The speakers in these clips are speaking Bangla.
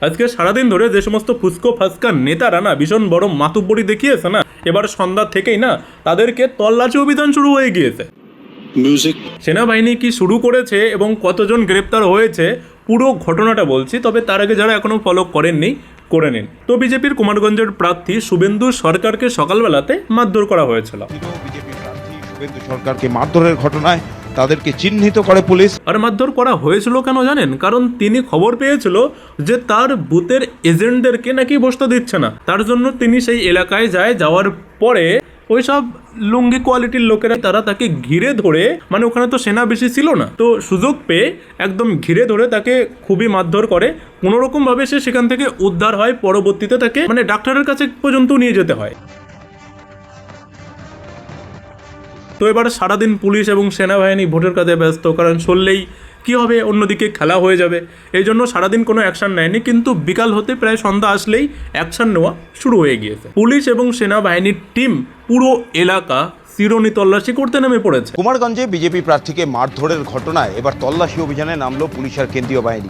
আজকে সারাদিন ধরে যে সমস্ত ফুসকো ফাস্কা নেতারা না ভীষণ বড় মাতুব্বরি দেখিয়েছে না, এবার সন্ধ্যা থেকেই না তাদেরকে তল্লাশি অভিযান শুরু হয়ে গিয়েছে। সেনাবাহিনী কি শুরু করেছে এবং কতজন গ্রেপ্তার হয়েছে পুরো ঘটনাটা বলছি, তবে তার আগে যারা এখনো ফলো করেননি করে নিন। তো বিজেপির কুমারগঞ্জের প্রার্থী শুভেন্দু সরকারকে সকালবেলাতে মারধর করা হয়েছিল। বিজেপি প্রার্থী শুভেন্দু সরকারকে মারধরের ঘটনায় তাদেরকে চিহ্নিত করে পুলিশ। আর মারধর করা হয়েছিল কেন জানেন? কারণ তিনি খবর পেয়েছিল যে তার বুথের এজেন্টদেরকে নাকি বসতে দিচ্ছে না, তার জন্য তিনি সেই এলাকায় যায়। যাওয়ার পরে ওই সব লুঙ্গি কোয়ালিটির লোকেরা তারা তাকে ঘিরে ধরে, মানে ওখানে তো সেনা বেশি ছিল না, তো সুযোগ পেয়ে একদম ঘিরে ধরে তাকে খুবই মারধর করে। কোনোরকমভাবে সে সেখান থেকে উদ্ধার হয়, পরবর্তীতে তাকে মানে ডাক্তারের কাছে পর্যন্ত নিয়ে যেতে হয়। তো এবার সারাদিন পুলিশ এবং সেনাবাহিনী ভোটের কাজে ব্যস্ত, কারণ সরলেই কী হবে, অন্যদিকে খেলা হয়ে যাবে। এই জন্য সারাদিন কোনো অ্যাকশন নেয়নি, কিন্তু বিকাল হতে প্রায় সন্ধ্যা আসলেই অ্যাকশন নেওয়া শুরু হয়ে গিয়েছে। পুলিশ এবং সেনাবাহিনীর টিম পুরো এলাকা চিরুনি তল্লাশি করতে নেমে পড়েছে। কুমারগঞ্জে বিজেপি প্রার্থীকে মারধরের ঘটনায় এবার তল্লাশি অভিযানে নামলো পুলিশ আর কেন্দ্রীয় বাহিনী।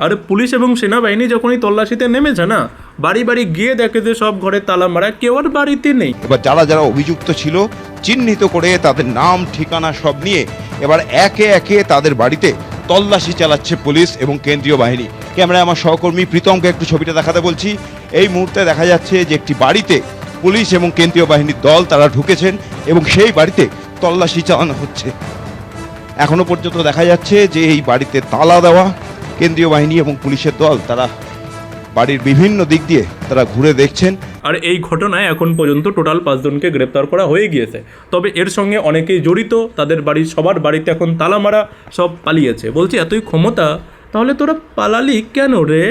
আর পুলিশ এবং সেনাবাহিনী যখনই তল্লাশিতে নেমেছে না, বাড়ি বাড়ি গিয়ে দেখে যে সব ঘরে তালা মারা, কেউ আর বাড়িতে নেই। এবার যারা যারা অভিযুক্ত ছিল চিহ্নিত করে তাদের নাম ঠিকানা সব নিয়ে এবার একে একে তাদের বাড়িতে তল্লাশি চালাচ্ছে পুলিশ এবং কেন্দ্রীয় বাহিনী। ক্যামেরায় আমার সহকর্মী প্রীতমকে একটু ছবিটা দেখাতে বলছি। এই মুহূর্তে দেখা যাচ্ছে যে একটি বাড়িতে পুলিশ এবং কেন্দ্রীয় বাহিনীর দল তারা ঢুকেছেন এবং সেই বাড়িতে তল্লাশি চালানো হচ্ছে। এখনো পর্যন্ত দেখা যাচ্ছে যে এই বাড়িতে তালা দেওয়া, কেন্দ্রীয় বাহিনী এবং পুলিশের দল তারা বাড়ির বিভিন্ন দিক দিয়ে তারা ঘুরে দেখছেন। আর এই ঘটনায় এখন পর্যন্ত টোটাল 5 জনকে গ্রেপ্তার করা হয়ে গিয়েছে। তবে এর সঙ্গে অনেকেই জড়িত, তাদের বাড়ির সবার বাড়িতে এখন তালা মারা, সব পালিয়েছে। বলছি এতই ক্ষমতা, তাহলে তোরা পালালি কেন রে?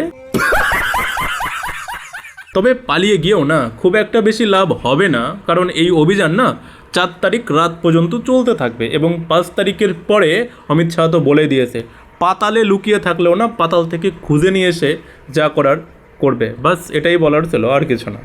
তবে পালিয়ে গিয়েও না খুব একটা বেশি লাভ হবে না, কারণ এই অভিযান না 4 তারিখ রাত পর্যন্ত চলতে থাকবে এবং 5 তারিখের পরে অমিত শাহ তো বলে দিয়েছে পাতালে লুকিয়ে থাকলেও না পাতাল থেকে খুঁজে নিয়ে এসে যা করার করবে। বাস এটাই বলার ছিল, আর কিছু না।